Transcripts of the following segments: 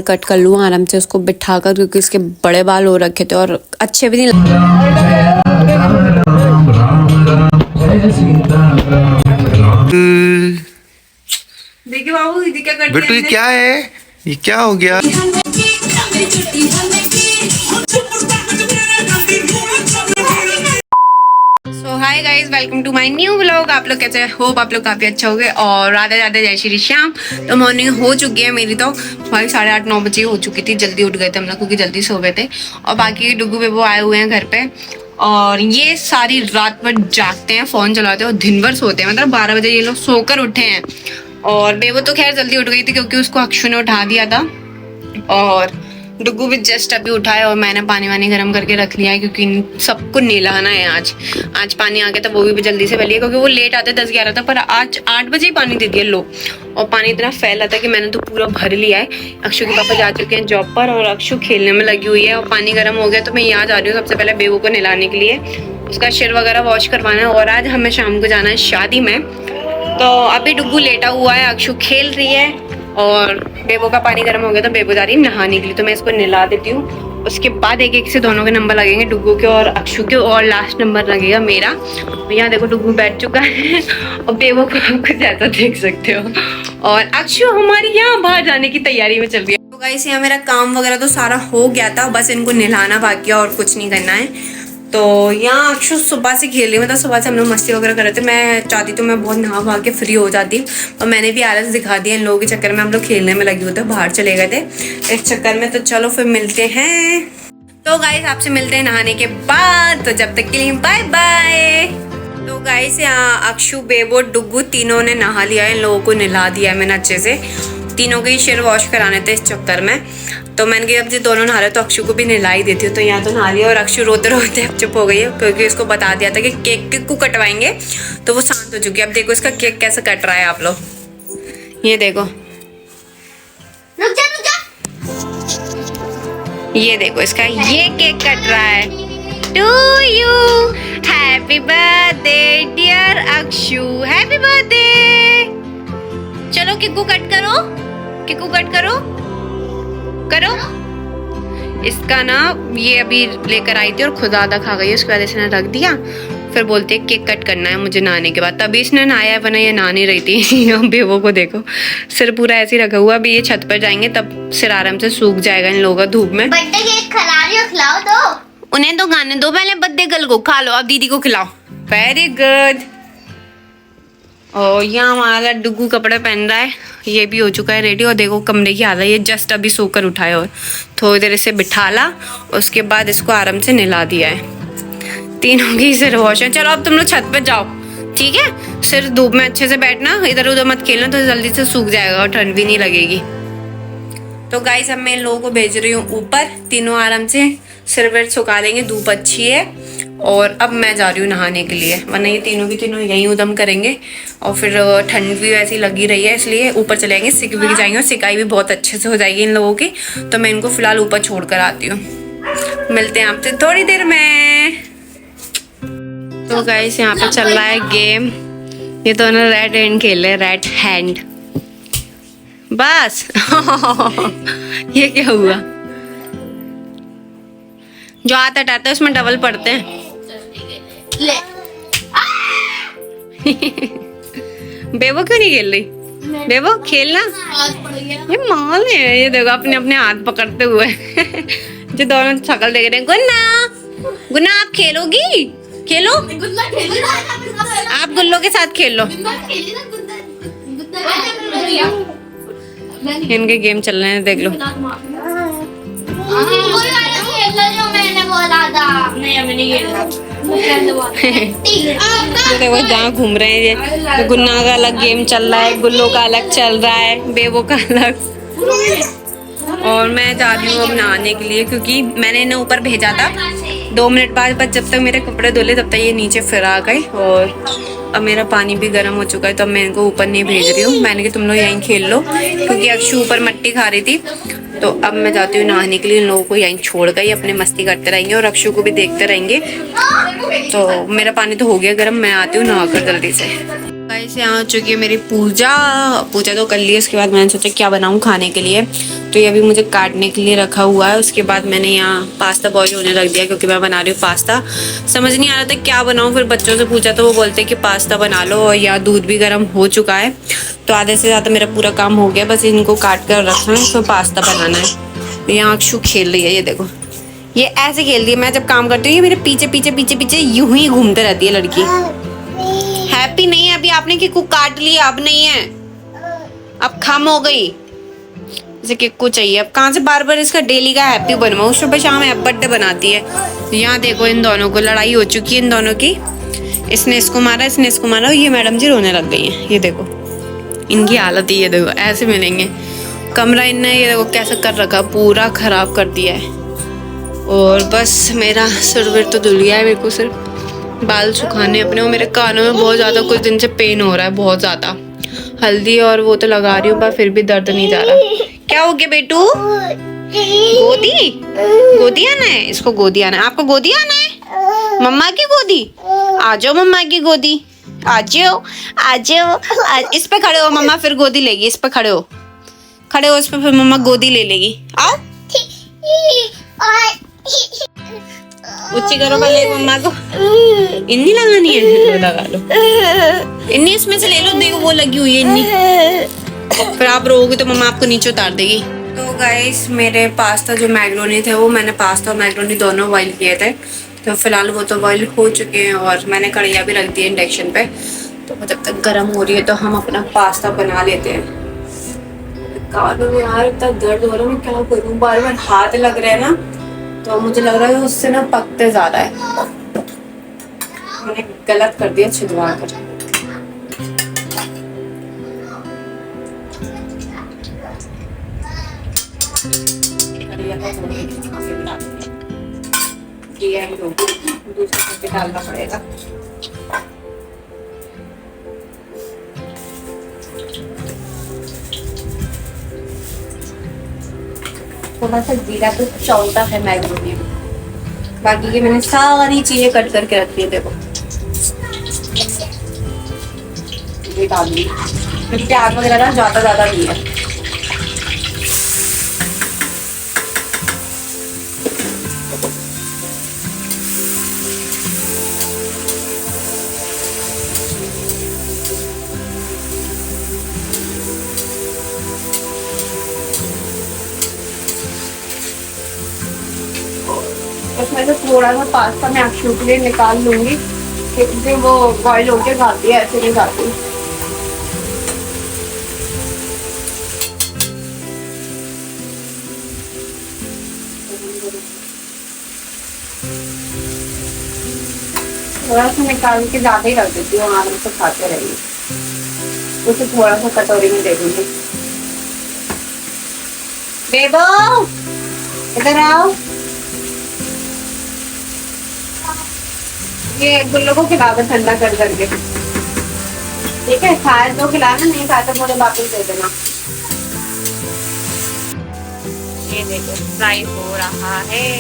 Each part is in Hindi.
कट कर लूँ आराम से उसको बिठा कर, क्योंकि इसके बड़े बाल हो रखे थे और अच्छे भी नहीं लग। देखिए बाबू दीदी क्या कर बेटू, ये क्या है? ये क्या हो गया? So hi guys, welcome to my new vlog. आप लोग कैसे? होप आप लोग काफी अच्छा हो गए और राधे राधे, जय श्री श्याम। तो मॉर्निंग हो चुकी है मेरी, तो भाई 8:30-9 बजे हो चुकी थी। जल्दी उठ गए थे हम लोग क्योंकि जल्दी सो गए थे। और बाकी डुगू बेबू आए हुए हैं घर पे और ये सारी रात भर जागते हैं, फोन चलाते हैं और दिन भर सोते हैं। मतलब 12 बजे ये लोग सोकर उठे हैं। और बेबू तो खैर जल्दी उठ गई थी क्योंकि उसको अक्षु ने उठा दिया था। और डुगू भी जस्ट अभी उठा है और मैंने पानी वानी गर्म करके रख लिया है क्योंकि सबको नहलाना है आज पानी आ गया था। वो भी जल्दी से पहले क्योंकि वो लेट आते 10-11 तक, पर आज 8 बजे ही पानी दे दिया लो। और पानी इतना फैला था कि मैंने तो पूरा भर लिया है। अक्षु के पापा जा चुके हैं जॉब पर और अक्षु खेलने में लगी हुई है और पानी गर्म हो गया तो मैं यहाँ जा रही हूँ सबसे पहले बेबू को नहलाने के लिए। उसका सिर वगैरह वॉश करवाना है और आज हमें शाम को जाना है शादी में। तो अभी डुगू लेटा हुआ है, अक्षु खेल रही है और बेबो का पानी गर्म हो गया तो बेबो जा रही है नहाने के लिए। तो मैं इसको नहला देती हूँ, उसके बाद एक एक से दोनों के नंबर लगेंगे, डुगू के और अक्षु के, और लास्ट नंबर लगेगा मेरा। यहाँ देखो डुगू बैठ चुका है और बेबो को आप कुछ ऐसा देख सकते हो। और अक्षु हमारी यहाँ बाहर जाने की तैयारी में चल रही है। तो गाइस यहाँ मेरा काम वगैरह तो सारा हो गया था, बस इनको नहलाना बाकी है और कुछ नहीं करना है। तो यहाँ अक्षु सुबह से खेल रही, मतलब सुबह से हम लोग मस्ती वगैरह कर रहे थे। मैं चाहती तो मैं बहुत नहा वहा के फ्री हो जाती, और मैंने भी आलस दिखा दिया इन लोगों के चक्कर में। हम लोग खेलने में लगे हुए थे, बाहर चले गए थे इस चक्कर में। तो चलो फिर मिलते हैं। तो गाइस आपसे मिलते हैं नहाने के बाद, तो जब तक के लिए बाय बाय। तो गाइस यहाँ अक्षु, बेबो, डुगू तीनों ने नहा लिया है। इन लोगों को नहला दिया है मैंने अच्छे से। तीनों के ही सिर वॉश कराने थे इस चक्कर में। तो मैंने कहा अब जो दोनों नहा रहे तो अक्षु को भी नहला ही देती हूँ। तो यहाँ तो नहा लिया और अक्षु रोते रोते अब चुप हो गई है क्योंकि उसको बता दिया था कि केक को कटवाएंगे, तो वो शांत हो चुकी है। अब देखो इसका केक कैसे कट रहा है आप लोग, ये देखो, रुक जा। ये देखो इसका ये केक कट रहा है। To you happy birthday dear Akshu, happy birthday. चलो किक्कू कट करो, किक्कू कट करो करो। इसका ना ये अभी लेकर आई थी और खुद आधा खा गई, उसके बाद इसने रख दिया। फिर बोलते है केक कट करना है मुझे नहाने के बाद, तभी इसने नहाया है, वरना ये नहा नहीं रही थी। बेबो को देखो सिर पूरा ऐसे ही रखा हुआ। अभी ये छत पर जाएंगे तब सिर आराम से सूख जाएगा इन लोगों का धूप में। बर्थडे केक खिला रही हो, खिलाओ दो। उन्हें तो खाने दो, पहले बर्थडे गर्ल को खा लो, अब दीदी को खिलाओ। Very good. और यहाँ हमारा डुगू कपड़े पहन रहा है, ये भी हो चुका है रेडी। और देखो कमरे की हालत, ये जस्ट अभी सोकर उठा है और थोड़ी देर इसे बिठा ला, उसके बाद इसको आराम से नहला दिया है। तीनों की सिर वॉश है। चलो अब तुम लोग छत पे जाओ, ठीक है? सिर धूप में अच्छे से बैठना, इधर उधर मत खेलना, तो जल्दी से सूख जाएगा और ठंड भी नहीं लगेगी। तो गाइस अब मैं इन लोगों को भेज रही हूँ ऊपर, तीनों आराम से सिर वेर सुखा लेंगे, धूप अच्छी है। और अब मैं जा रही हूँ नहाने के लिए, वरना ये तीनों की तीनों यहीं उदम करेंगे और फिर ठंड भी वैसी लगी रही है, इसलिए ऊपर चले जाएंगे, सिक भी जाएंगे और सिकाई भी बहुत अच्छे से हो जाएगी इन लोगों की। तो मैं इनको फिलहाल ऊपर छोड़ कर आती हूँ, मिलते हैं आपसे थोड़ी देर में। तो गाइस यहाँ पे चल रहा है गेम, ये दोनों रेड हैंड खेल रहे हैं, रेड हैंड। बस ये क्या हुआ? जो हाथ हटाते हैं उसमें डबल पड़ते हैं। ले। बेबो क्यों नहीं खेल रही? बेबो खेलना, ये माल है। ये देखो अपने अपने हाथ पकड़ते हुए जो दोनों शक्ल देख रहे हैं। गुन्ना, गुन्ना आप खेलोगी? खेलो, आप गुल्लो के साथ खेल लो। इनके गेम चल रहे हैं, देख लो। देखो जहाँ घूम रहे हैं ये, गुन्ना का अलग गेम चल रहा है, गुल्लो का अलग चल रहा है, बेबो का अलग। और मैं जा रही हूँ अब नहाने के लिए क्योंकि मैंने इन्हें ऊपर भेजा था 2 मिनट बाद, बस जब तक मेरे कपड़े धुले तब तक ये नीचे फिर आ गए। और अब मेरा पानी भी गर्म हो चुका है, तो अब मैं इनको ऊपर नहीं भेज रही हूँ। मैंने कहा तुम लोग यहीं खेल लो क्योंकि अक्षु ऊपर मट्टी खा रही थी। तो अब मैं जाती हूँ नहाने के लिए, इन लोगों को यहीं छोड़ कर अपने मस्ती करते रहेंगे और अक्षु को भी देखते रहेंगे। तो मेरा पानी तो हो गया गर्म, मैं आती हूँ नहा कर जल्दी से। गाइस यहाँ हो चुकी है मेरी पूजा तो कर ली है। उसके बाद मैंने सोचा क्या बनाऊँ खाने के लिए, तो ये अभी मुझे काटने के लिए रखा हुआ है। उसके बाद मैंने यहाँ पास्ता बॉईल होने रख दिया क्योंकि मैं बना रही हूँ पास्ता। समझ नहीं आ रहा था क्या बनाऊँ, फिर बच्चों से पूछा तो वो बोलते कि पास्ता बना लो, और यहाँ दूध भी गर्म हो चुका है। तो आधे से ज़्यादा मेरा पूरा काम हो गया, बस इनको काट कर रखना है, तो पास्ता बनाना है। तो यहाँ अक्षु खेल रही है, ये देखो ये ऐसे खेल रही है। मैं जब काम करती हूँ ये मेरे पीछे पीछे पीछे पीछे यूं ही घूमते रहती है लड़की। हैप्पी नहीं है अभी, आपने किक्कू काट लिया, अब नहीं है, अब खम हो गई। जैसे किक्कू चाहिए, अब कहाँ से बार बार इसका डेली का हैप्पी बनवाऊँ। सुबह शाम बर्थडे बनाती है। यहाँ देखो इन दोनों को लड़ाई हो चुकी है, इन दोनों की। इसने इसको मारा, इसने इसको मारा, ये मैडम जी रोने लग गई हैं। ये देखो इनकी हालत, ये देखो ऐसे मिलेंगे। कमरा इनने ये देखो कैसा कर रखा, पूरा खराब कर दिया है। और बस मेरा सिर विर तो धुल गया है, मेरे को सिर्फ बाल सुखाने अपने। और मेरे कानों में बहुत ज़्यादा कुछ दिन से पेन हो रहा है, बहुत ज़्यादा। हल्दी और वो तो लगा रही हूँ पर फिर भी दर्द नहीं जा रहा। क्या हो गया बेटू? गोदी आना है, इसको गोदी आना है। आपको गोदी आना है, मम्मा की गोदी? आ जाओ मम्मा की गोदी, आ जाओ आ जाओ। इस पे खड़े हो, मम्मा फिर गोदी लेगी। इस पे खड़े हो, इस पे फिर मम्मा गोदी ले लेगी। आओ ऊंची करो पहले मम्मा को। इन्नी लगानी है, लगा लो इन्नी, इसमें से ले लो। देखो वो लगी हुई है इन्नी, फिर आप रोओगे तो मम्मा आपको नीचे उतार देगी। तो गाइस मेरे पास्ता जो मैक्रोनी थे, वो मैंने पास्ता और मैक्रोनी दोनों बॉईल किए थे। तो फिलहाल वो तो बॉईल हो चुके हैं, और मैंने कढ़ैया भी रख दी है इंडक्शन पे। तो वो जब तक गर्म हो रही है तो हम अपना पास्ता बना लेते हैं। यार इतना दर्द हो रहा है, मैं क्या करूँ, बार बार हाथ लग रहे हैं ना, तो मुझे लग रहा है उससे ना पकते ज्यादा है। मैंने गलत कर दिया छिदवा कर। दूसरे डालना पड़ेगा। थोड़ा सा जीरा तो चौलता है मैक्रोनी में। बाकी की मैंने सारी चीजें कट करके रखी है। देखो ये डाल दी, प्याज वगैरह ना ज्यादा नहीं है। उसमें से थोड़ा सा पास्ता मैं अक्षु के लिए निकाल लूंगी, क्योंकि वो बॉईल होके खाती है, ऐसे नहीं खाती। थोड़ा सा निकाल के ज्यादा ही रख देती हूँ, आराम से खाते रहेंगे। उसे थोड़ा सा कटोरी में दे दूंगी। बेबो इधर आओ, ये गुल्लो को खिला दो ठंडा कर करके, ठीक है? खाए तो खिलाना, नहीं खाए तो मुझे वापस दे देना। ये देखो फ्राई हो रहा है।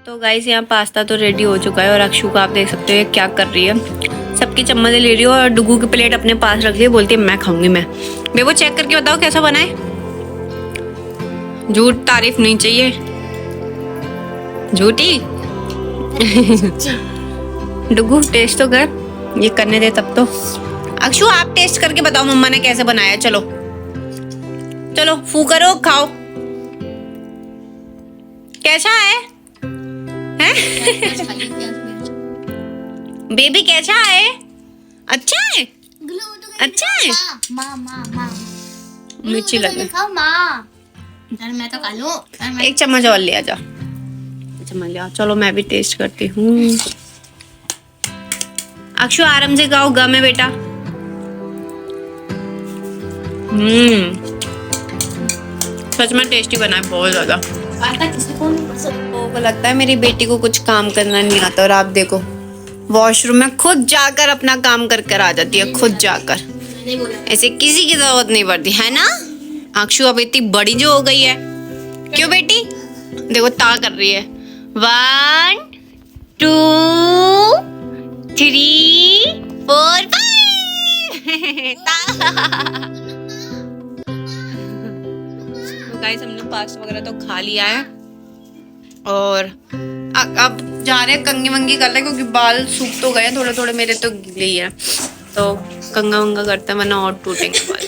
तो गाइस यहाँ पास्ता तो रेडी हो चुका है, और अक्षु को आप देख सकते हो क्या कर रही है। सबकी चम्मच ले रही हो, और डुगू की प्लेट अपने पास रख ली है, बोलती है मैं खाऊंगी मैं। बेबो चेक करके बताओ कैसा बना है। झूठ तारीफ नहीं चाहिए, झूठी। डुगू टेस्ट तो कर, ये करने दे तब तो। अक्षु आप टेस्ट करके बताओ मम्मा ने कैसे बनाया। चलो चलो फू करो, खाओ। कैसा है? बेबी कैसा है? अच्छा है, अच्छा है। मिर्ची लगे, मैं तो खा लूं। एक चम्मच और ले आ जा, चम्मच ले आ। चलो मैं भी टेस्ट करती हूँ। अक्षु आराम से खाओ, गम है बेटा। सच में टेस्टी बना है, बहुत ज्यादा। को लगता है मेरी बेटी को कुछ काम करना नहीं आता, और आप देखो वॉशरूम में खुद जाकर अपना काम कर कर आ जाती है, खुद जाकर। नहीं बोला। ऐसे किसी की जरूरत नहीं पड़ती है ना। अक्षु अब इतनी बड़ी जो हो गई है, क्यों बेटी? देखो ता कर रही है। 1 2 3 4 5 तो गाइस हमने पास्ता वगैरह तो खा लिया है और अब जा रहे हैं कंघी वंगी कर रहे, क्योंकि बाल सूख तो गए थोड़े थोड़े, मेरे तो गीले ही है, तो कंघा वंगा करते हैं वरना और टूटेंगे बाल।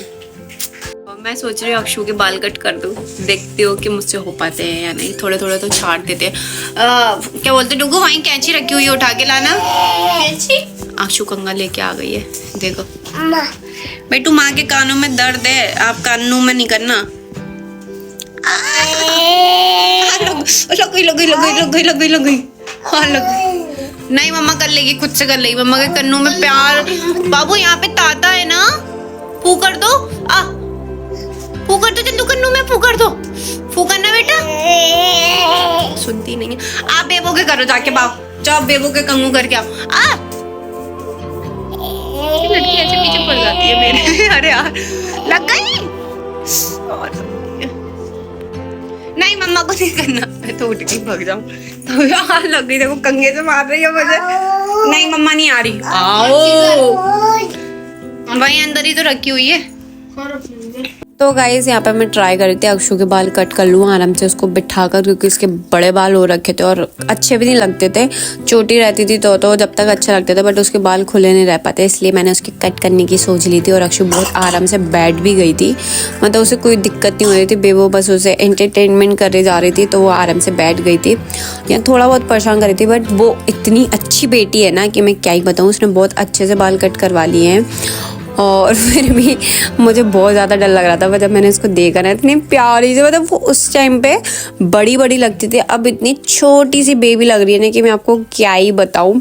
और मैं सोच रही हूँ अक्षु के बाल कट कर दूँ, देखती हो कि मुझसे हो पाते हैं या नहीं। थोड़े थोड़े तो छाट देते हैं। क्या बोलते डुगू, वहीं कैंची रखी हुई है, उठा के लाना। कैंची? अक्षु कंघा लेके आ गई है, देखो बेटू। माँ के कानों में दर्द है, आप कानों में नहीं करना। लग गई। हाँ लग गई। नहीं मम्मा कर लेगी, खुद से कर लेगी। मम्मा के कन्नों में प्यार। बाबू यहाँ पे ताता है ना, फू कर दो। फू कर दो जल्दी, कन्नों में फू कर दो। फू करना बेटा। सुनती नहीं है। आप बेबो के करो जाके, बाबू जाओ बेबो के कंगू करके आओ। लड़की ऐसे पीछे पड़ जाती है मेरे। अरे यार लग गई। नहीं मम्मा को नहीं करना, मैं तो उठ के भाग जाऊं। तो यार लग गई, देखो कंघे से मार रही है मुझे। नहीं मम्मा नहीं आ रही। आओ, वहीं अंदर ही तो रखी हुई है। तो गाइस यहाँ पे मैं ट्राई कर रही थी अक्षु के बाल कट कर लूँ आराम से उसको बिठा कर, क्योंकि इसके बड़े बाल हो रखे थे और अच्छे भी नहीं लगते थे। चोटी रहती थी तो जब तक अच्छा लगता था, बट उसके बाल खुले नहीं रह पाते, इसलिए मैंने उसकी कट करने की सोच ली थी। और अक्षु बहुत आराम से बैठ भी गई थी, मतलब उसे कोई दिक्कत नहीं हो रही थी। बेबो बस उसे एंटरटेनमेंट करे जा रही थी, तो वो आराम से बैठ गई थी। यहाँ थोड़ा बहुत परेशान कर रही थी, बट वो इतनी अच्छी बेटी है ना कि मैं क्या ही बताऊँ। उसने बहुत अच्छे से बाल कट करवा लिए हैं और फिर भी मुझे बहुत ज़्यादा डर लग रहा था। जब मैंने इसको देखा ना, इतनी प्यारी सी, मतलब वो उस टाइम पे बड़ी बड़ी लगती थी, अब इतनी छोटी सी बेबी लग रही है ना कि मैं आपको क्या ही बताऊं।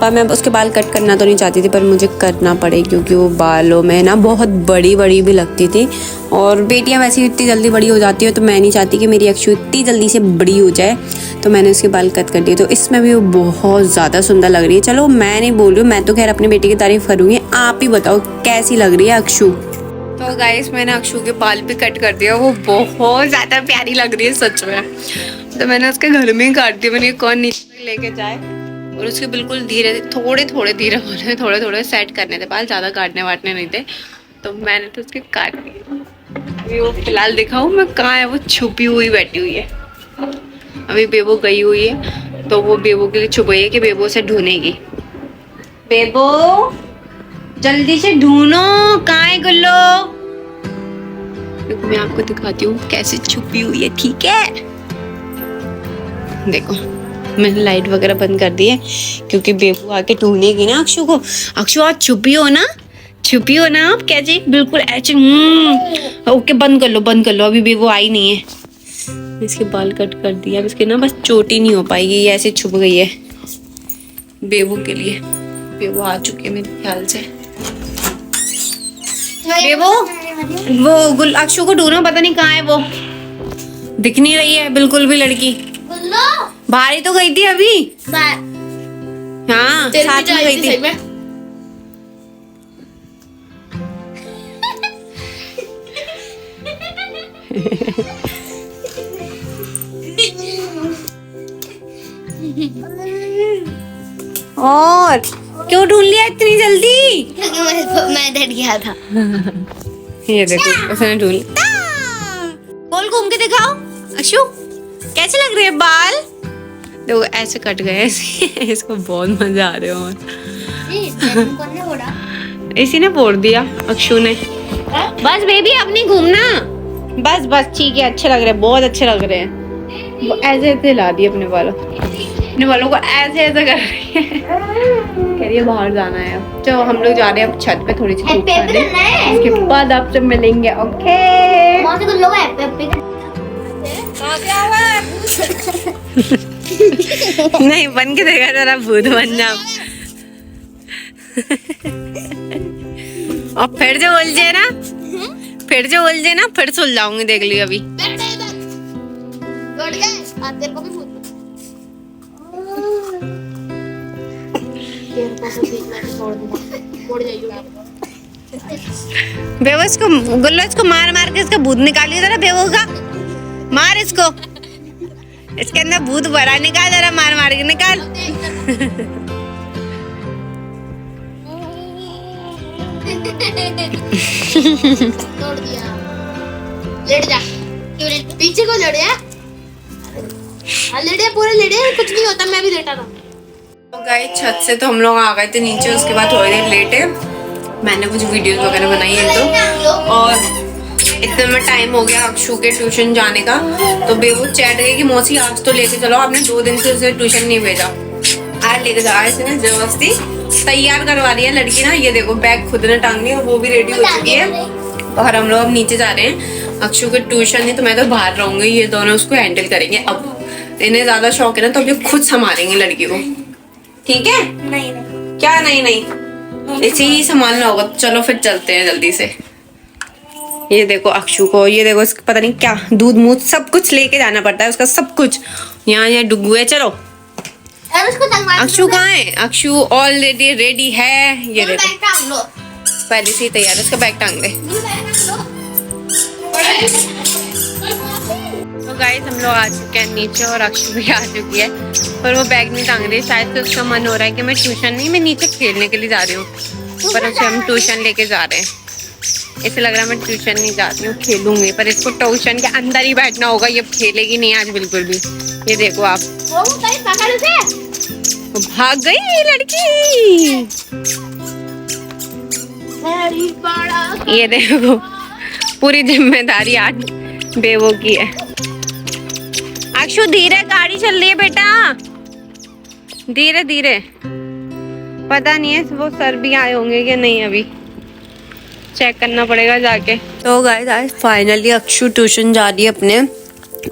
पर मैं उसके बाल कट करना तो नहीं चाहती थी, पर मुझे करना पड़े, क्योंकि वो बालों में ना बहुत बड़ी बड़ी भी लगती थी। और बेटियां वैसे ही इतनी जल्दी बड़ी हो जाती है, तो मैं नहीं चाहती कि मेरी अक्षु इतनी जल्दी से बड़ी हो जाए, तो मैंने उसके बाल कट कर दिए। तो इसमें भी वो बहुत ज़्यादा सुंदर लग रही है। चलो मैं नहीं बोल रही हूँ, मैं तो खैर अपनी बेटी की तारीफ करूँगी, आप ही बताओ कैसी लग रही है अक्षु। तो गाइस मैंने अक्षु के बाल भी कट कर दिया, वो बहुत ज़्यादा प्यारी लग रही है सच में। तो मैंने उसके घर में ही काट दिया। मैंने कौन नीचे लेके जाए, और उसके बिल्कुल धीरे थोड़े थोड़े सेट करने थे बाल, ज़्यादा काटने वाटने नहीं थे, तो मैंने तो उसके काट दिए। अभी वो फिलहाल दिखाऊँ मैं कहाँ है, वो छुपी हुई बैठी हुई है। अभी बेबो गई हुई है, तो वो बेबो के लिए छुप गई है कि बेबो उसे ढूंढेगी। बेबो जल्दी से ढूंढो, कहाँ है गुल्लो। देखो मैं आपको दिखाती हूँ कैसे छुपी हुई है, ठीक है। देखो मैंने लाइट वगैरह बंद कर दी है, क्योंकि बेबू आके ढूंढेगी ना अक्षु को। अक्षु आज छुपी हो ना, छुपी हो ना आप, कैसे बिल्कुल ऐसे। ओके बंद कर लो, अभी बेबू आई नहीं है। इसके बाल कट कर दिया, अब इसके ना बस चोटी नहीं हो पाएगी, ये ऐसे छुप गई है बेबू के लिए। बेबू आ चुकी है मेरे ख्याल से। बेबू वो अक्षु को ढूंढो, पता नहीं कहाँ है वो, दिख नहीं रही है बिल्कुल भी लड़की। बाहर ही तो गई थी अभी। हाँ साथ में गई थी। और क्यों ढूंढ लिया इतनी जल्दी? क्योंकि मैं डर गया था। ये देखो उसने ढूंढ लिया। गोल घूम के दिखाओ अक्षु, कैसे लग रहे हैं बाल? देखो ऐसे कट गए ऐसे। इसको बहुत मजा आ रहा है। इसी ने फोड़ दिया अक्षु ने। बस बेबी अब नहीं घूमना, बस बस ठीक है, अच्छे लग रहे हैं, बहुत अच्छे लग रहे हैं। वो ऐसे ऐसे ला दिए अपने बालों को, ऐसे ऐसे कर रही है। कह रही है बाहर जाना है। अब चलो हम लोग जा रहे हैं अब छत पे थोड़ी सी धूप खाने, उसके बाद आपसे मिलेंगे। ओके नहीं बन के देखा जरा, भूत बन जाओ। और फिर जो उलझे ना, फिर सुल जाऊंगी, देख लियो अभी। बेवो इसको गुल्लो, इसको मार मार के इसका भूत निकालिए जरा बेवो का। मार इसको, इसके अंदर भूत भरा, निकाल जरा, मार मार के निकाल। तोड़ दिया। लेट जा। क्यों लेट? पीछे को लेट जा। हाँ लेट जा, पूरे लेट जा, कुछ नहीं होता, मैं भी लेटा था। तो गाइस छत से तो हम लोग आ गए थे नीचे, उसके बाद थोड़ी देर लेटे, मैंने कुछ वीडियोस वगैरह बनाई है तो, और इतने में टाइम हो गया अक्षु के ट्यूशन जाने का। तो बेबू चैट गई कि मौसी आज तो लेके चलो, आपने 2 दिन से उसे ट्यूशन नहीं भेजा, आज लेके जाओ। इसने जबरदस्ती तैयार करवा रही है लड़की ना। ये देखो बैग खुद ने टांग ली और वो भी रेडी हो चुकी है। और हम लोग अब नीचे जा रहे हैं। अक्षु के ट्यूशन नहीं तो मैं तो बाहर रहूंगी, ये दोनों उसको हैंडल करेंगे। अब इन्हें ज्यादा शौक है ना तो अब ये खुद संभालेंगे लड़की को, ठीक है? नहीं क्या नहीं नहीं, इसे ही संभालना होगा। चलो फिर चलते हैं जल्दी से। ये देखो अक्षु को, ये देखो इसका पता नहीं क्या दूध मूध सब कुछ लेके जाना पड़ता है उसका, सब कुछ। यहाँ ये डुगू है, चलो। अक्षु कहाँ है? अक्षु ऑलरेडी रेडी है, ये देखो पहले से ही तैयार है। उसका बैग टांग दे। तो गाइस हम लोग आ चुके हैं नीचे और अक्षु भी आ चुकी है, पर वो बैग नहीं टांग रही। शायद से उसका मन हो रहा है कि मैं ट्यूशन नहीं, मैं नीचे खेलने के लिए जा रही हूँ, पर उसे हम ट्यूशन लेके जा रहे हैं। इसे लग रहा है मैं ट्यूशन नहीं जाती हूँ, खेलूंगी, पर इसको ट्यूशन के अंदर ही बैठना होगा। ये खेलेगी नहीं आज बिल्कुल भी। ये देखो आप, वो भाग गई ये लड़की। ये देखो पूरी जिम्मेदारी आज बेवो की है। अक्षु धीरे, गाड़ी चल रही है बेटा, धीरे धीरे। पता नहीं है वो सर भी आए होंगे कि नहीं, अभी चेक करना पड़ेगा जाके। तो गाइस आज फाइनली अक्षु ट्यूशन जा रही है अपने।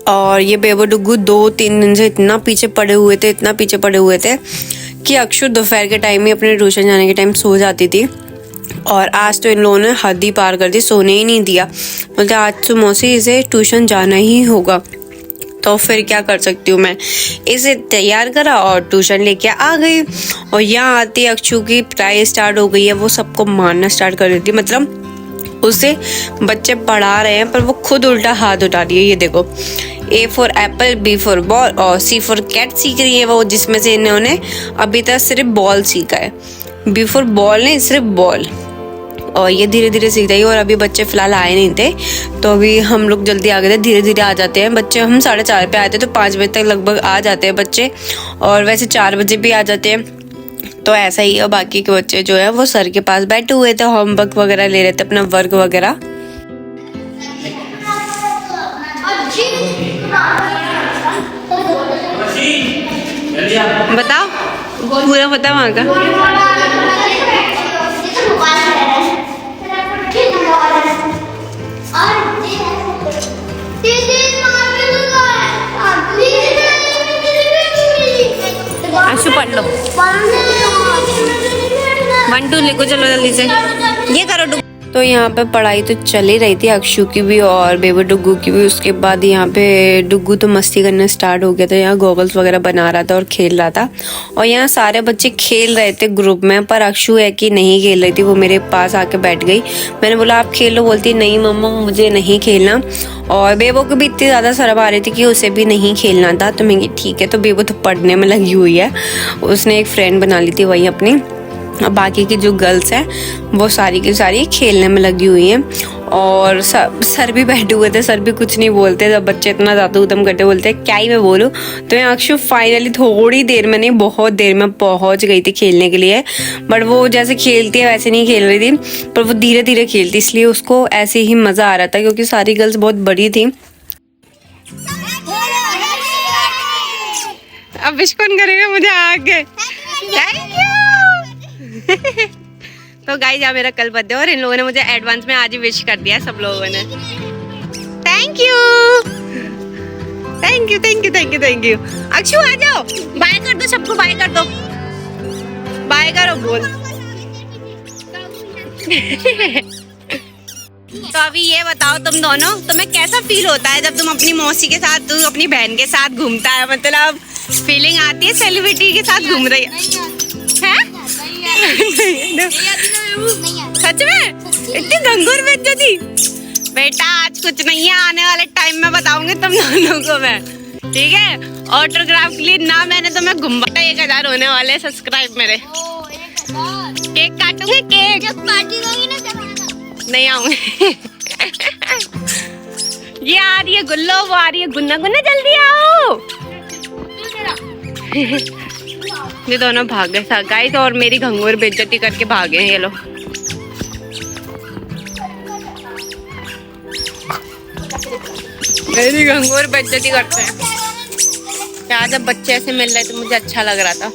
और ये बेबो डुगू 2-3 दिन से इतना पीछे पड़े हुए थे, इतना पीछे पड़े हुए थे कि अक्षु दोपहर के टाइम ही अपने ट्यूशन जाने के टाइम सो जाती थी। और आज तो इन लोगों ने हद ही पार कर दी, सोने ही नहीं दिया। बोलते आज तो मौसी इसे ट्यूशन जाना ही होगा। तो फिर क्या कर सकती हूँ मैं, इसे तैयार करा और ट्यूशन लेके आ गई। और यहाँ आती अक्षु की पढ़ाई स्टार्ट हो गई है, वो सबको मारना स्टार्ट कर देती। मतलब उसे बच्चे पढ़ा रहे हैं पर वो खुद उल्टा हाथ उठा रही है। ये देखो A for Apple, B for ball और C फॉर कैट सीख रही है वो, जिसमें से इन्होंने अभी तक सिर्फ बॉल सीखा है। B फॉर बॉल नहीं, सिर्फ बॉल। और ये धीरे धीरे सीख रही है। और अभी बच्चे फिलहाल आए नहीं थे, तो अभी हम लोग जल्दी आ गए थे। धीरे धीरे आ जाते हैं बच्चे। हम 4:30 पे आए थे, तो 5 बजे तक लगभग आ जाते हैं बच्चे। और वैसे 4 बजे भी आ जाते हैं, तो ऐसा ही। और बाकी के बच्चे जो है वो सर के पास बैठे हुए थे, होमवर्क वगैरह ले रहे थे, अपना वर्क वगैरह। बताओ पूरा पता वहाँ का। अक्षु पढ़ लो, 1 2 लिखो, चलो जल्दी से ये करो। तो यहाँ पे पढ़ाई तो चल ही रही थी अक्षु की भी और बेबो डुगू की भी। उसके बाद यहाँ पे डुगू तो मस्ती करना स्टार्ट हो गया था, यहाँ गॉगल्स वगैरह बना रहा था और खेल रहा था। और यहाँ सारे बच्चे खेल रहे थे ग्रुप में, पर अक्षु है कि नहीं खेल रही थी। वो मेरे पास आके बैठ गई। मैंने बोला आप खेल लो, बोलती नहीं मम्मा मुझे नहीं खेलना। और बेबो को भी इतनी ज़्यादा शर्म आ रही थी कि उसे भी नहीं खेलना था। तो मैं ठीक है। तो बेबो तो पढ़ने में लगी हुई है, उसने एक फ्रेंड बना ली थी वही अपनी। और बाकी की जो गर्ल्स हैं वो सारी की सारी खेलने में लगी हुई हैं। और सर भी बैठे हुए थे, सर भी कुछ नहीं बोलते। जब बच्चे इतना ज़्यादा उदम करते बोलते हैं क्या ही मैं बोलूँ। तो यहाँ अक्षु फाइनली थोड़ी देर में नहीं बहुत देर में पहुँच गई थी खेलने के लिए। बट वो जैसे खेलती है वैसे नहीं खेल रही थी, पर वो धीरे धीरे खेलती, इसलिए उसको ऐसे ही मज़ा आ रहा था क्योंकि सारी गर्ल्स बहुत बड़ी थी। अब विश कौन करेगा मुझे आगे? Thank you. तो गाइस आज मेरा कल बर्थडे और इन लोगों ने मुझे एडवांस में आज ही विश कर दिया सब लोगों ने। Thank you thank you thank you thank you thank you. Akshu आ जाओ, बाय कर दो सबको, बाय कर दो, बाय करो बोल। तो अभी ये बताओ तुम दोनों, तुम्हें कैसा फील होता है जब तुम अपनी मौसी के साथ, तू अपनी बहन के साथ घूमता है? मतलब फीलिंग आती है सेलिब्रिटी के साथ घूम रही है? सच सच में इतनी गंगूर बेइज्जती। बेटा आज कुछ नहीं है, आने वाले टाइम में बताऊंगी तुम दोनों को मैं, ठीक है। ऑटोग्राफ के लिए ना मैंने तो मैं घुमा 1000 होने वाले सब्सक्राइब मेरे। केक काटूंगी, केक पार्टी दोगी ना जब नहीं आऊंगी। ये आ रही है गुल्लो, वो आ रही है गुन्ना, गुन्ना जल्दी आओ। ये दोनों भाग गए गाइस, और मेरी घंगोर बेइज्जती करके भागे हैं ये लोग। मेरी घंगोर बेइज्जती करते हैं यार। जब बच्चे ऐसे मिल रहे तो मुझे अच्छा लग रहा था,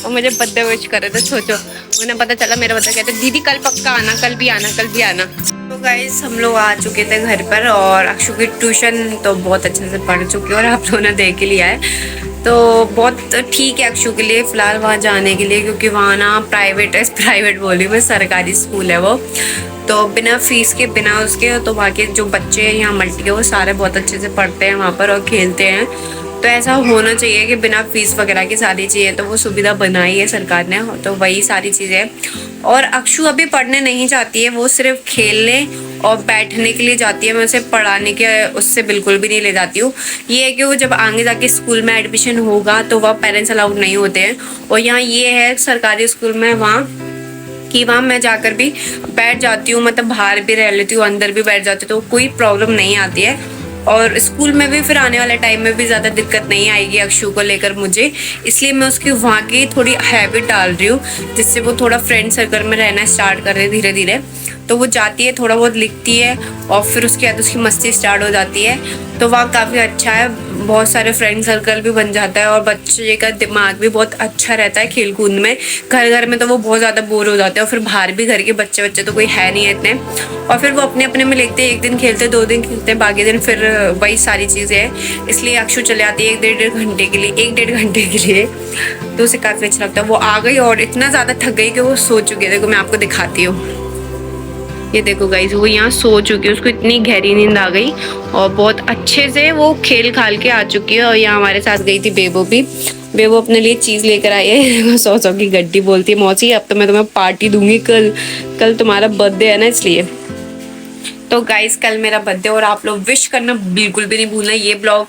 और मुझे बर्थडे विश कर रहे थे। सोचो उन्हें पता चला मेरा बर्थडे, कहते दीदी कल पक्का आना, कल भी आना, कल भी आना। तो गाइस हम लोग आ चुके थे घर पर, और अक्षु की ट्यूशन तो बहुत अच्छे से पढ़ चुकी है और आप लोगों ने देख ही लिया है। तो बहुत ठीक है अक्षु के लिए फ़िलहाल वहाँ जाने के लिए, क्योंकि वहाँ ना प्राइवेट बोली मैं, सरकारी स्कूल है वो, तो बिना फीस के बिना उसके, तो वहाँ के जो बच्चे हैं यहाँ मल्टी के वो सारे बहुत अच्छे से पढ़ते हैं वहाँ पर और खेलते हैं। तो ऐसा होना चाहिए कि बिना फीस वगैरह की सारी चीज़ें, तो वो सुविधा बनाई है सरकार ने, तो वही सारी चीज़ें। और अक्षु अभी पढ़ने नहीं जाती है, वो सिर्फ खेलने और बैठने के लिए जाती है। मैं उसे पढ़ाने के उससे बिल्कुल भी नहीं ले जाती हूँ। ये है कि वो जब आगे जाके स्कूल में एडमिशन होगा तो वह पेरेंट्स अलाउड नहीं होते हैं। और यहाँ ये है सरकारी स्कूल में वहाँ कि वहाँ मैं जाकर भी बैठ जाती हूँ, मतलब बाहर भी रह लेती हूँ, अंदर भी बैठ जाती हूँ, तो कोई प्रॉब्लम नहीं आती है। और स्कूल में भी फिर आने वाले टाइम में भी ज़्यादा दिक्कत नहीं आएगी अक्षु को लेकर मुझे, इसलिए मैं उसकी वहाँ की थोड़ी हैबिट डाल रही हूँ, जिससे वो थोड़ा फ्रेंड सर्कल में रहना स्टार्ट कर रहे धीरे धीरे। तो वो जाती है, थोड़ा बहुत लिखती है, और फिर उसके बाद उसकी मस्ती स्टार्ट हो जाती है। तो वहाँ काफ़ी अच्छा है, बहुत सारे फ्रेंड सर्कल भी बन जाता है, और बच्चे का दिमाग भी बहुत अच्छा रहता है खेल कूद में। घर में तो वो बहुत ज़्यादा बोर हो जाते हैं, और फिर बाहर भी घर के बच्चे तो कोई है नहीं है इतने, और फिर वो अपने अपने में लिखते हैं, एक दिन खेलते, 2 दिन खेलते हैं, बाकी दिन फिर वही सारी चीज़ें हैं। इसलिए अक्षु चले आती है 1-1.5 घंटे के लिए, 1-1.5 घंटे के लिए, तो उसे काफ़ी अच्छा लगता है। वो आ गई और इतना ज़्यादा थक गई कि वो सो चुकी है। देखो मैं आपको दिखाती हूँ, ये देखो गाइस, वो यहाँ सो चुकी है, उसको इतनी गहरी नींद आ गई, और बहुत अच्छे से वो खेल खाल के आ चुकी है। और यहाँ हमारे साथ गई थी बेबो भी, बेबो अपने लिए चीज़ लेकर आई है। 100 की गड्डी बोलती है, मौसी अब तो मैं तुम्हें पार्टी दूंगी, कल तुम्हारा बर्थडे है ना इसलिए। तो गाइस कल मेरा बर्थडे, और आप लोग विश करना बिल्कुल भी नहीं भूलना। ये ब्लॉग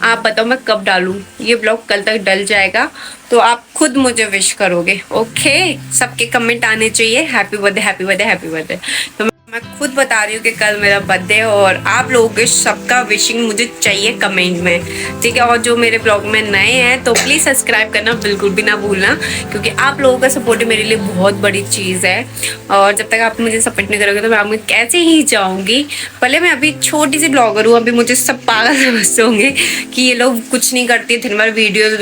आप बताओ मैं कब डालूं, ये ब्लॉग कल तक डल जाएगा, तो आप खुद मुझे विश करोगे, ओके। सबके कमेंट आने चाहिए happy birthday happy birthday happy birthday. तो मैं खुद बता रही हूँ कि कल मेरा बर्थडे है, और आप लोगों के सबका विशिंग मुझे चाहिए कमेंट में, ठीक है। और जो मेरे ब्लॉग में नए हैं तो प्लीज़ सब्सक्राइब करना बिल्कुल भी ना भूलना, क्योंकि आप लोगों का सपोर्ट मेरे लिए बहुत बड़ी चीज़ है। और जब तक आप मुझे सपोर्ट नहीं करोगे तो मैं आपको कैसे ही जाऊँगी। भले मैं अभी छोटी सी ब्लॉगर हूँ, अभी मुझे सब पागल समझते होंगे कि ये लोग कुछ नहीं करती, दिन भर वीडियोज़,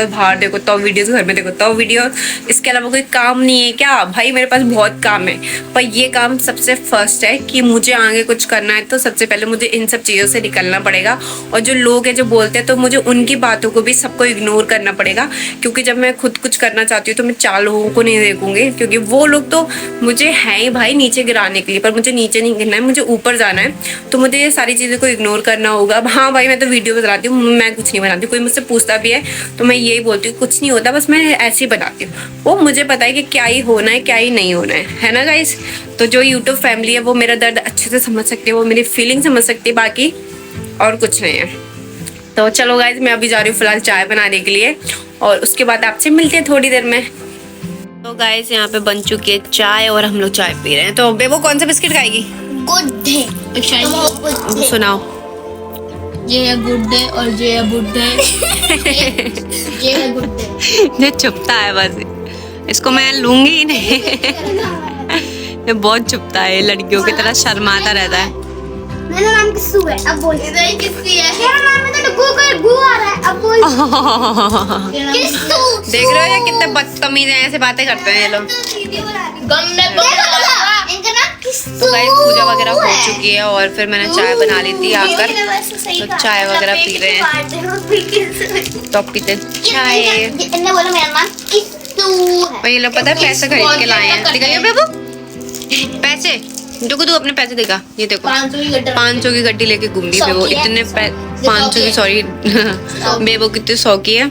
बाहर देखो तो वीडियोज़, घर में देखो तो वीडियोज़, इसके अलावा कोई काम नहीं है क्या? भाई मेरे पास बहुत काम है, पर ये काम सबसे फर्स्ट है कि मुझे आगे कुछ करना है तो सबसे पहले मुझे इन सब चीज़ों से निकलना पड़ेगा। और जो लोग हैं जो बोलते हैं तो मुझे उनकी बातों को भी सबको इग्नोर करना पड़ेगा, क्योंकि जब मैं खुद कुछ करना चाहती हूँ तो मैं 4 लोगों को नहीं देखूंगी, क्योंकि वो लोग तो मुझे हैं ही भाई नीचे गिराने के लिए, पर मुझे नीचे नहीं गिरना है, मुझे ऊपर जाना है। तो मुझे ये सारी चीज़ों को इग्नोर करना होगा। हाँ भाई मैं तो वीडियो बनाती हूँ, मैं कुछ नहीं बनाती। कोई मुझसे पूछता भी है तो मैं यही बोलती हूँ कुछ नहीं होता, बस मैं ऐसे ही बनाती हूँ। वो मुझे पता है कि क्या ही होना है क्या ही नहीं होना है ना गाइस। तो जो यूट्यूब फैमिली है वो मेरा दर्द अच्छे से समझ सकती है, वो मेरी फीलिंग समझ सकती है, बाकी और कुछ नहीं है। तो चलो गाइस मैं अभी जा रही हूँ फिलहाल चाय बनाने के लिए, और उसके बाद आपसे मिलते हैं थोड़ी देर में। तो गाइस यहाँ पे बन चुकी है चाय और हम लोग चाय पी रहे हैं। तो बेबो कौन सा बिस्किट खाएगी? Good day. सुनाओ। ये है गुड डे और ये है गुड डे। ये है गुड डे। ये चुपता है बस, इसको मैं लूंगी ही नहीं। ये बहुत चुपता है, लड़कियों की तरह शर्माता रहता है। मेरा नाम किस्सू है, अब बोल। नहीं किस्सी है। मेरा नाम में तो गु आ रहा है, अब बोल। किस्सू। देख रहे हो ये कितने बदतमीज हैं, ऐसे बातें करते हैं ये लोग। गम में इनका नाम किस्सू। तो गाइस पूजा वगैरह हो चुकी है और फिर मैंने चाय बना ली थी आकर, तो चाय वगैरह पी रहे हैं। तो पीते चाय। इन्होंने बोला मेरा नाम किस्सू है। और ये लोग पता है पैसे खरीद के लाए हैं। दिखाइए बेबू पैसे, देखो तू अपने पैसे देखा। ये देखो 500 की गड्डी लेके घूम रही बेबो। इतने 500 की, सॉरी बेबो कितने 100 की है,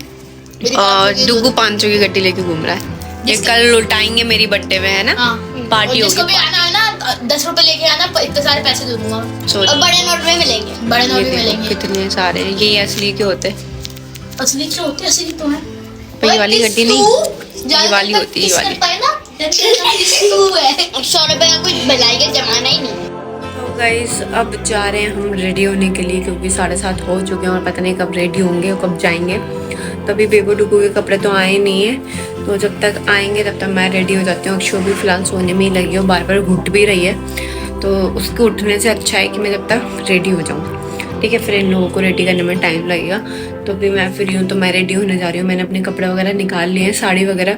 और डुगू 500 की गड्डी लेके घूम रहा है। ये कल लुटाएंगे मेरी बर्थडे में, है ना? हाँ पार्टी जिसको होगी। भी आना है ना 10 रुपए लेके आना, इतने सारे पैसे दे दूंगा। सोच। और बड़े नोट में मिलेंगे, बड़े नोट ये में देखो मिलेंगे। कितने सारे हैं। ये असली के होते हैं। असली क्यों होते हैं? असली तो है। पर ये वाली गड्डी नहीं, ये वाली होती है, ये वाली। 100 रुपए का कुछ भलाई का जमाना ही नहीं। तो गाइस अब जा रहे हैं हम रेडी होने के लिए, क्योंकि 7:30 हो चुके हैं और पता नहीं कब रेडी होंगे और कब जाएंगे। तभी बेबू डुगू के कपड़े तो आए नहीं है, तो जब तक आएंगे तब तक मैं रेडी हो जाती हूँ। अक्षु भी फिलहाल सोने में ही लगी है, बार बार घुट भी रही है, तो उसके उठने से अच्छा है कि मैं जब तक रेडी हो जाऊँ। ठीक है, फिर इन लोगों को रेडी करने में टाइम लगेगा। तो अभी मैं फ्री हूँ तो मैं रेडी होने जा रही हूँ। मैंने अपने कपड़े वगैरह निकाल लिए हैं, साड़ी वगैरह,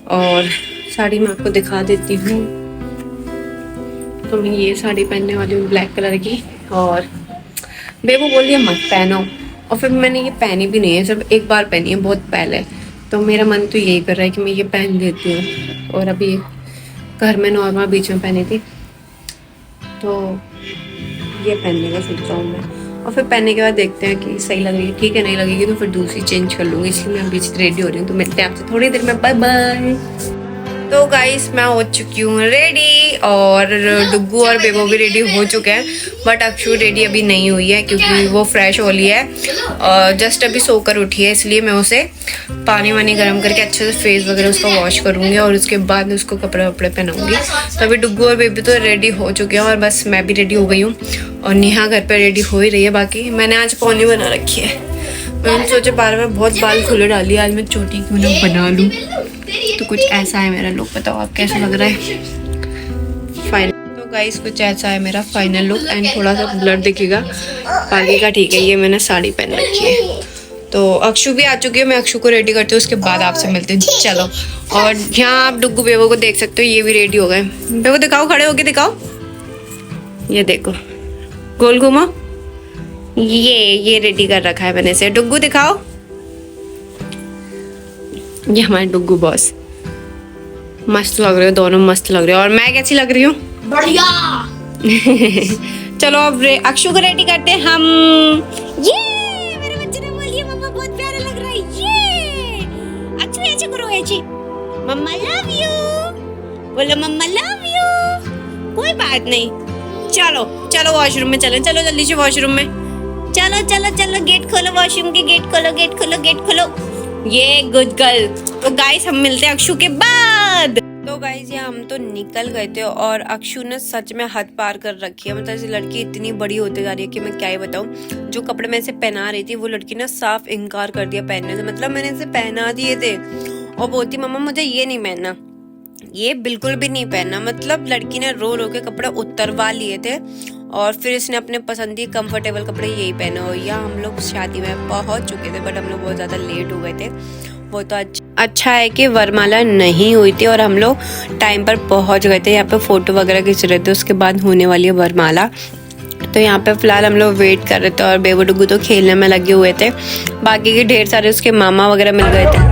और साड़ी मैं आपको दिखा देती हूँ। तो मैं ये साड़ी पहनने वाली हूँ ब्लैक कलर की, और बेबू बोल दिया मत पहनो, और फिर मैंने ये पहनी भी नहीं है, सिर्फ एक बार पहनी है बहुत पहले। तो मेरा मन तो यही कर रहा है कि मैं ये पहन लेती हूँ। और अभी घर में नॉर्मल बीच में पहनी थी, तो ये पहनने का सोच रहा हूँ मैं। और फिर पहनने के बाद देखते हैं कि सही लग रही है, ठीक है, नहीं लगेगी तो फिर दूसरी चेंज कर लूँगी। इसलिए मैं बीच रेडी हो रही हूँ। तो मिलते हैं आपसे थोड़ी देर में, बाय बाय। तो गाइस मैं हो चुकी हूँ रेडी, और डुग्गू और बेबो भी रेडी हो चुके हैं, बट अक्षु रेडी अभी नहीं हुई है क्योंकि वो फ्रेश हो लिया है और जस्ट अभी सोकर उठी है। इसलिए मैं उसे पानी वानी गर्म करके अच्छे से फेस वगैरह उसका वॉश करूँगी और उसके बाद उसको कपड़े वपड़े पहनाऊँगी। तो अभी डुग्गू और बेबी तो रेडी हो चुके हैं और बस मैं भी रेडी हो गई हूँ, और नेहा घर पर रेडी हो ही रही है। बाकी मैंने आज पौनी बना रखी है। मैंने सोचा बार बार बहुत बाल खुले डाली, आज मैं छोटी क्यों ना बना लूँ। तो कुछ ऐसा है मेरा लुक, बताओ आप कैसा लग रहा है फाइनल। तो गाइस कुछ ऐसा है मेरा फाइनल लुक, एंड थोड़ा सा ब्लर दिखेगा, बाकी का ठीक है। ये मैंने साड़ी पहन रखी है। तो अक्षु भी आ चुकी है, मैं अक्षु को रेडी करती हूँ, उसके बाद आपसे मिलते हैं। चलो, और यहाँ आप डुग्गू बेबो को देख सकते हो, ये भी रेडी हो गए। बेबो दिखाओ, खड़े होके दिखाओ, ये देखो गोल घुमा, ये रेडी कर रखा है मैंने से। डुग्गू दिखाओ, ये हमारे डुग्गू बॉस। मस्त लग रहे हो दोनों, मस्त लग रहे हो। और मैं कैसी लग रही हूँ? बढ़िया। चलो अब अक्षु को रेडी करते हैं हम। ये मेरे बच्चे ने बोल दिया मम्मा बहुत प्यारा लग रहा है। ये अक्षु ऐसे करो, ऐसे मम्मा लव यू बोलो, मम्मा लव यू। कोई बात नहीं, चलो चलो वॉशरूम में चलो, चलो जल्दी से वॉशरूम में चलो, चलो चलो, गेट खोलो, वॉशरूम की गेट खोलो, गेट खोलो, गेट खोलो। ये गुड गर्ल। तो गाइस हम मिलते हैं अक्षु के बाद। तो गाइस ये हम तो निकल गए थे, और अक्षु ने सच में हद पार कर रखी है। मतलब इस लड़की इतनी बड़ी होते जा रही है कि मैं क्या ही बताऊं। जो कपड़े मैं इसे पहना रही थी वो लड़की ने साफ इनकार कर दिया पहनने से। मतलब मैंने इसे पहना दिए थे और बोलती मम्मा मुझे ये नहीं पहनना, ये बिल्कुल भी नहीं पहनना। मतलब लड़की ने रो रो के कपड़े उतरवा लिए थे, और फिर इसने अपने पसंदीदा कंफर्टेबल कपड़े यही पहने हो। या हम लोग शादी में पहुंच चुके थे, बट हम लोग बहुत ज़्यादा लेट हो गए थे। वो तो अच्छा है कि वरमाला नहीं हुई थी और हम लोग टाइम पर पहुंच गए थे। यहाँ पे फोटो वगैरह खींच रहे थे, उसके बाद होने वाली है वरमाला। तो यहाँ पे फिलहाल हम लोग वेट कर रहे थे, और बेबू डुगू तो खेलने में लगे हुए थे। बाकी के ढेर सारे उसके मामा वगैरह मिल गए थे।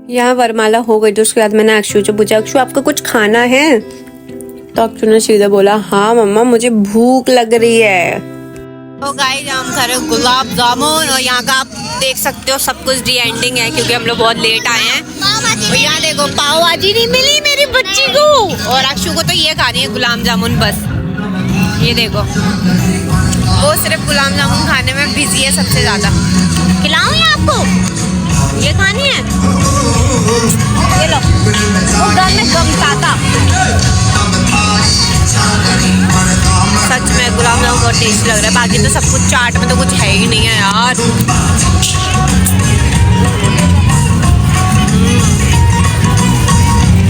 यहाँ वरमाला हो गई, तो उसके बाद मैंने अक्षु से पूछा, अक्षु आपको कुछ खाना है? तो अक्षु ने सीधा बोला, हाँ मम्मा मुझे भूख लग रही है। तो गाइस हम खा रहे गुलाब जामुन और यहाँ का आप देख सकते हो सब कुछ डी एंडिंग है क्योंकि हम लोग बहुत लेट आए हैं। और यहाँ देखो पाव भाजी नहीं मिली मेरी बच्ची को, और अक्षु को तो ये खानी है गुलाब जामुन बस। ये देखो वो सिर्फ गुलाब जामुन खाने में बिजी है सबसे ज्यादा। खिलाऊं या आपको? ये खानी है, ये लो। वो घर में गमसाता सच में गुलाब जामुन बहुत टेस्टी लग रहा है। बाकी तो सब कुछ चाट में तो कुछ है ही नहीं है यार।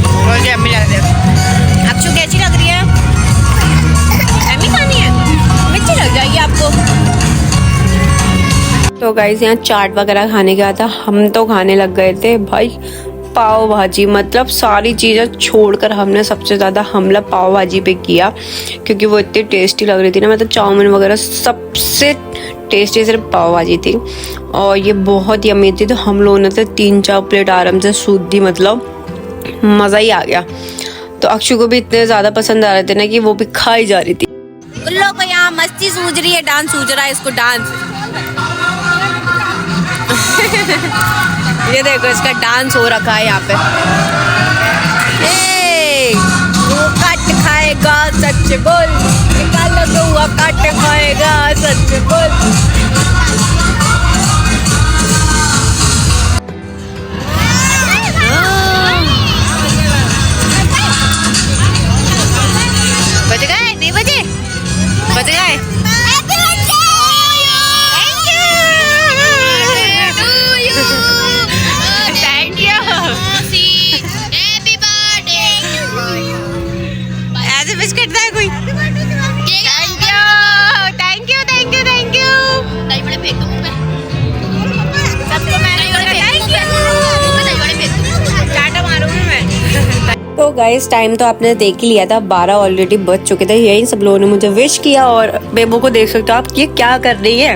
बहुत यम्मी लग रही है। अक्षु कैसी लग रही है? यम्मी खानी है, मिर्ची लग जाएगी आपको। तो गाइस यहाँ चाट वगैरह खाने का था, हम तो खाने लग गए थे भाई पाव भाजी। मतलब सारी चीज़ें छोड़कर हमने सबसे ज़्यादा हमला पाव भाजी पे किया क्योंकि वो इतनी टेस्टी लग रही थी ना। मतलब चाउमीन वगैरह सबसे टेस्टी सिर्फ पाव भाजी थी और ये बहुत यम्मी थी। तो हम लोगों ने तो 3-4 प्लेट आराम से सूद दी, मतलब मज़ा ही आ गया। तो अक्षु को भी इतने ज़्यादा पसंद आ रहे थे ना कि वो भी खाई जा रही थी। गुल्लो को यहाँ मस्ती सूझ रही है, डांस सूझ रहा है इसको डांस। ये देखो इसका डांस हो रखा है यहाँ पे। वो काट खाएगा सच बोल, निकालो तो वो काट खाएगा सच बोल। बज गए? नहीं बजे? बज गए? तो गाइस टाइम तो आपने देख ही लिया था, 12 ऑलरेडी बज चुके थे। यही सब लोगों ने मुझे विश किया और बेबो को देख सकते हो आप, ये क्या कर रही है,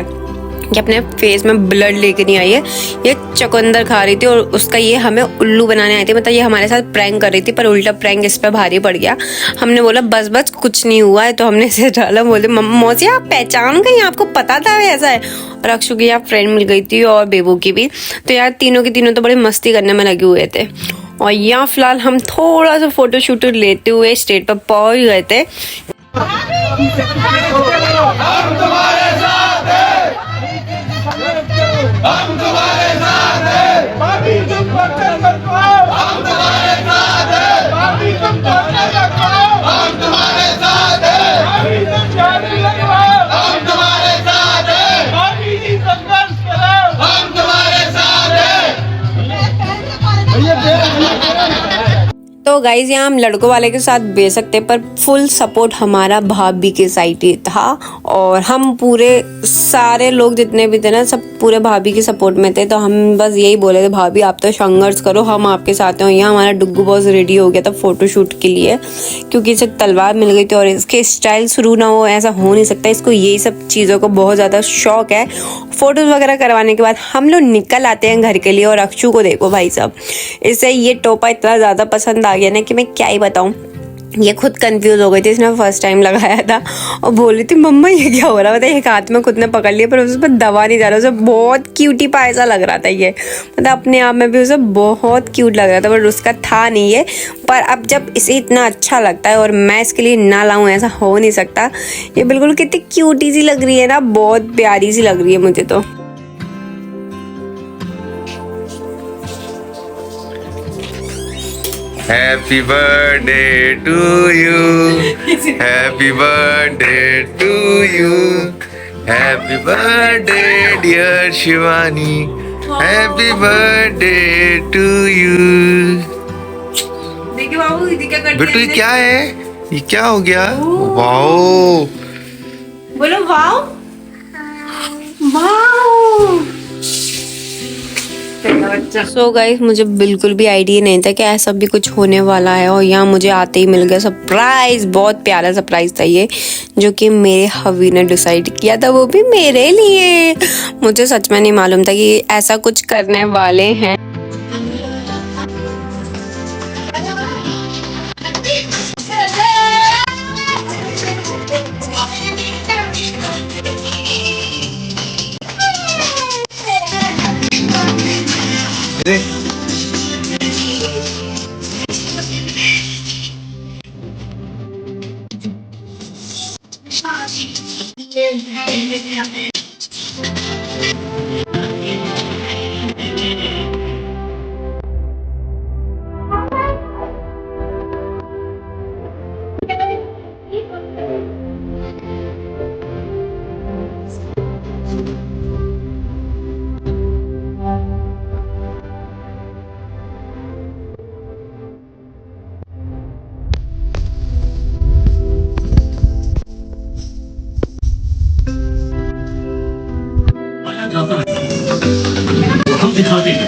ये अपने फेस में ब्लड लेके नहीं आई है, ये चुकंदर खा रही थी और उसका ये हमें उल्लू बनाने आई थी। मतलब ये हमारे साथ प्रैंक कर रही थी पर उल्टा प्रैंक इस पे भारी पड़ गया। हमने बोला बस बस कुछ नहीं हुआ है, तो हमने इसे डाला। बोले मौसी आप पहचान गई, आपको पता था ऐसा है। और अक्षु की यहाँ फ्रेंड मिल गई थी और बेबो की भी। तो यार तीनों के तीनों तो बड़ी मस्ती करने में लगे हुए थे। और यहाँ फिलहाल हम थोड़ा सा फोटो शूट लेते हुए स्टेज पर पहुंच गए थे। हम तुम्हारे साथ हैं, भाभी तुम बर्तन रखो, हम तुम्हारे साथ हैं, भाभी तुम बर्तन रखो, हम तुम्हारे साथ हैं, भाभी तुम जारी लगवाओ, हम तुम्हारे साथ हैं, भाभी जी संघर्ष करो, हम तुम्हारे साथ हैं। तो गाइज यहाँ हम लड़कों वाले के साथ बेच सकते पर फुल सपोर्ट हमारा भाभी के साइड ही था और हम पूरे सारे लोग जितने भी थे ना सब पूरे भाभी के सपोर्ट में थे। तो हम बस यही बोले थे भाभी आप तो संघर्ष करो, हम आपके साथ हैं। यहाँ हमारा डुग्गू बॉस रेडी हो गया था फोटोशूट के लिए क्योंकि इसे तलवार मिल गई थी और इसके स्टाइल शुरू ना हो ऐसा हो नहीं सकता। इसको यही सब चीज़ों को बहुत ज़्यादा शौक है। फोटोज वगैरह करवाने के बाद हम लोग निकल आते हैं घर के लिए और अक्षु को देखो भाई साहब, इसे ये टोपा इतना ज़्यादा पसंद आ गया ना कि मैं क्या ही बताऊं। ये खुद कंफ्यूज हो गई थी, इसने फर्स्ट टाइम लगाया था और बोल रही थी मम्मा ये क्या हो रहा है। मतलब एक हाथ में खुद ने पकड़ लिया पर उस पर दबा नहीं जा रहा। उसे बहुत क्यूटी पा ऐसा लग रहा था ये, मतलब अपने आप में भी उसे बहुत क्यूट लग रहा था पर उसका था नहीं ये। पर अब जब इसे इतना अच्छा लगता है और मैं इसके लिए ना लाऊं ऐसा हो नहीं सकता। ये बिल्कुल कितनी क्यूटी सी लग रही है ना, बहुत प्यारी सी लग रही है मुझे तो। Happy birthday to you. Happy birthday to you. Happy birthday dear Shivani. Happy birthday to you. देखिए बाबू दीदी क्या करती बेटू ये क्या है, ये क्या हो गया? वाओ, बोलो वाओ वाओ। सो गाइस मुझे बिल्कुल भी आइडिया नहीं था कि ऐसा भी कुछ होने वाला है और यहाँ मुझे आते ही मिल गया सरप्राइज। बहुत प्यारा सरप्राइज था ये जो कि मेरे हवी ने डिसाइड किया था, वो भी मेरे लिए। मुझे सच में नहीं मालूम था कि ऐसा कुछ करने वाले हैं। हम दिखाते हैं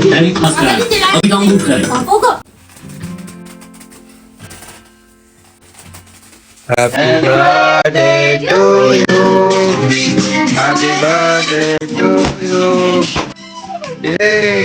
दैनिक भास्कर अभी डाउनलोड करें। Happy birthday to you. Happy birthday to you. Yay.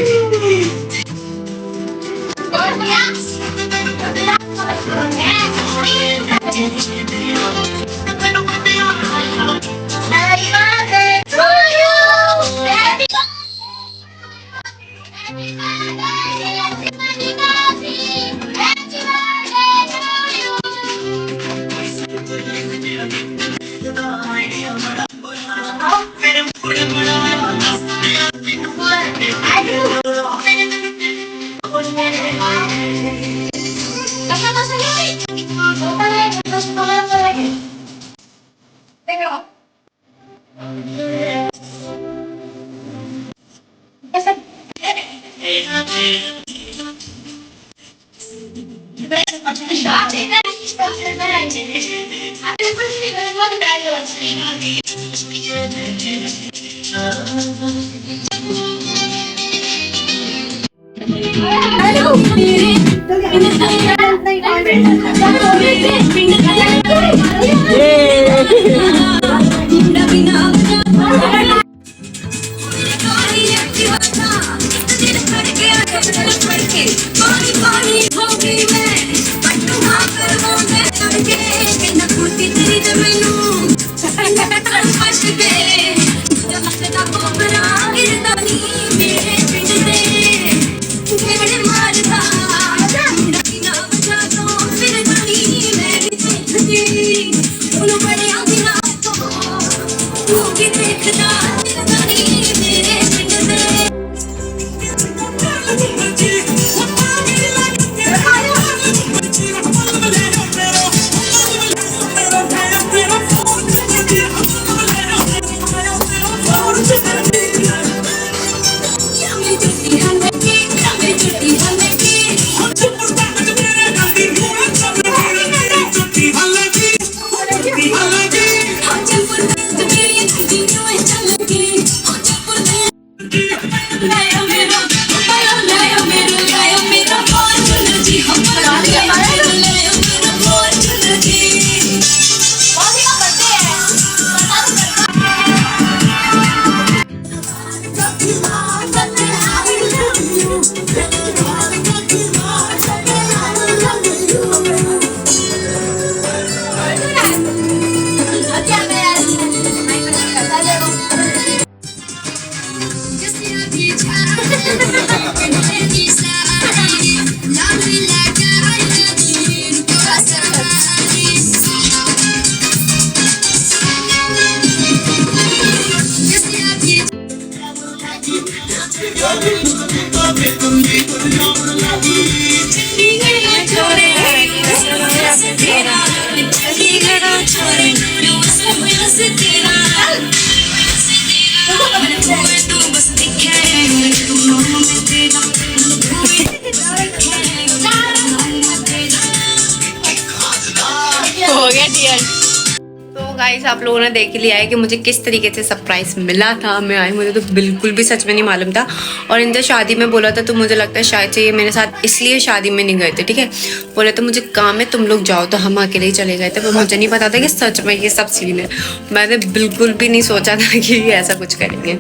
तो गाइस आप लोगों ने देख लिया है कि मुझे किस तरीके से सरप्राइज मिला था। मैं आई, मुझे तो बिल्कुल भी सच में नहीं मालूम था। और इनसे शादी में बोला था तो मुझे लगता है शायद से ये मेरे साथ इसलिए शादी में नहीं गए थे, ठीक है। बोले तो मुझे काम है, तुम लोग जाओ, तो हम अकेले ही चले गए थे। पर मुझे नहीं पता था कि सच में ये सब सीन है। मैंने बिल्कुल भी नहीं सोचा था कि ये ऐसा कुछ करेंगे।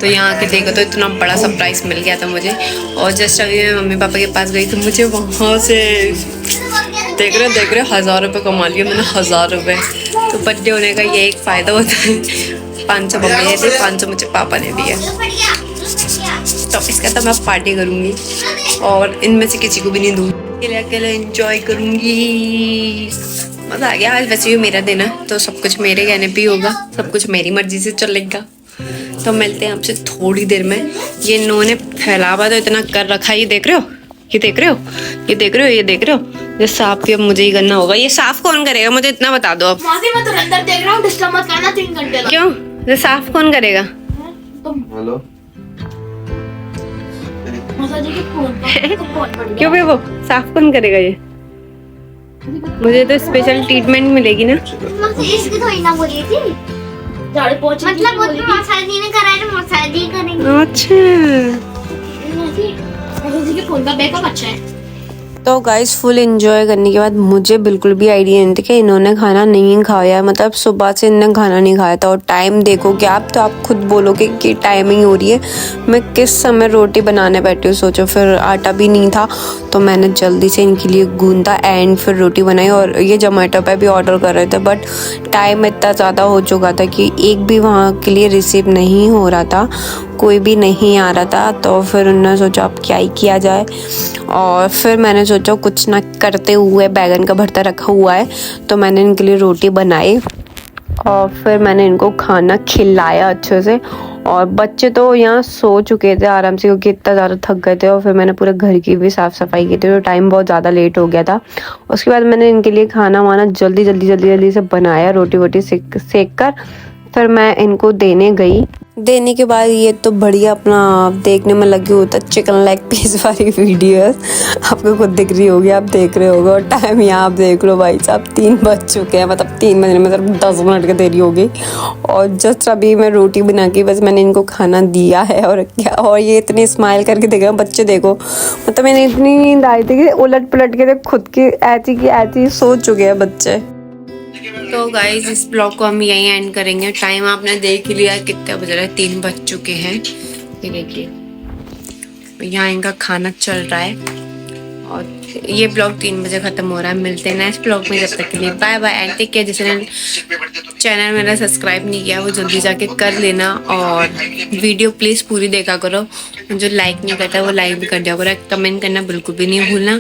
तो यहाँ आके देखो तो इतना बड़ा सरप्राइज मिल गया था मुझे। और जस्ट अभी मैं मम्मी पापा के पास गई तो मुझे वहाँ से देख रहे 1000 रुपये कमा लिए मैंने, 1000 रुपये। तो बर्थडे होने का ये एक फ़ायदा होता है। 500 मम्मी ने दिए, 500 मुझे पापा ने दिए। तो इसका तो मैं पार्टी करूँगी और इनमें से किसी को भी नहीं दूँगी, अकेले अकेले एंजॉय करूँगी। मज़ा आ गया। आज वैसे भी मेरा दिन है तो सब कुछ मेरे कहने पे ही होगा, सब कुछ मेरी मर्जी से चलेगा। तो मिलते हैं आपसे थोड़ी देर में। ये इन्होंने फैलावा तो इतना कर रखा है, ये देख रहे हो, ये देख रहे हो, ये देख रहे हो, ये देख रहे हो। ये साफ भी अब मुझे ही करना होगा। ये साफ कौन करेगा, मुझे इतना बता दो अब। मासी मैं तो अंदर देख रहा हूँ, डिस्टर्ब मत करना 3 घंटे तक। क्यों, ये साफ कौन करेगा? हेलो मासा जी के फोन पर क्यों भी वो साफ कौन करेगा? ये मुझे तो स्पेशल ट्रीटमेंट मिलेगी ना। मासी इसकी थोड़ी ना बोली थी झाड़ू पोंछ, मतलब वो तो मासा जी ने कराया तो मासा जी करेंगे। अच्छा मासा जी के फोन का बैकअप अच्छा है। तो गाइस फुल एंजॉय करने के बाद मुझे बिल्कुल भी आइडिया नहीं था कि इन्होंने खाना नहीं खाया, मतलब सुबह से इन्होंने खाना नहीं खाया था। और टाइम देखोगे आप तो आप खुद बोलोगे कि टाइमिंग हो रही है। मैं किस समय रोटी बनाने बैठी हूँ सोचो, फिर आटा भी नहीं था तो मैंने जल्दी से इनके लिए गूंदा एंड फिर रोटी बनाई। और ये जोमेटो पे भी ऑर्डर कर रहे थे बट टाइम इतना ज़्यादा हो चुका था कि एक भी वहाँ के लिए रिसीव नहीं हो रहा था, कोई भी नहीं आ रहा था। तो फिर उन्होंने सोचा अब क्या ही किया जाए, और फिर मैंने सोचा कुछ ना करते हुए, बैगन का भरता रखा हुआ है तो मैंने इनके लिए रोटी बनाई और फिर मैंने इनको खाना खिलाया अच्छे से। और बच्चे तो यहाँ सो चुके थे आराम से क्योंकि इतना ज़्यादा थक गए थे। और फिर मैंने पूरे घर की भी साफ़ सफाई की थी तो टाइम बहुत ज़्यादा लेट हो गया था। उसके बाद मैंने इनके लिए खाना वाना जल्दी से बनाया, रोटी वोटी सेक कर फिर मैं इनको देने गई। देने के बाद ये तो बढ़िया अपना देखने में लगी होता चिकन लेग पीस वाली वीडियोस आपको खुद दिख रही होगी, आप देख रहे होगे। और टाइम यहाँ आप देख लो भाई साहब 3 बज चुके हैं, मतलब 3 बजने में सिर्फ 10 मिनट की देरी होगी। और जस्ट अभी मैं रोटी बना के बस मैंने इनको खाना दिया है। और क्या, और ये इतनी स्माइल करके देख रहे हैं बच्चे, देखो मतलब मैंने इतनी नींद आई थी कि उलट पलट के खुद की ऐसी सो चुके हैं बच्चे। तो गाइज इस ब्लॉग को हम यहीं एंड करेंगे। टाइम आपने देख ही लिया कितने बज रहे हैं, 3 बज चुके हैं। ये देखिए यहाँ इनका खाना चल रहा है और ये ब्लॉग 3 बजे खत्म हो रहा है। मिलते हैं नेक्स्ट ब्लॉग में, जब तक के लिए bye bye and take care. जिसने चैनल मेरा सब्सक्राइब नहीं किया वो जल्दी जाके कर लेना और वीडियो प्लीज़ पूरी देखा करो। जो लाइक नहीं करता वो लाइक भी कर दिया करो, कमेंट करना बिल्कुल भी नहीं भूलना।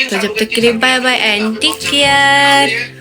तो जब तक के लिए bye bye and take care.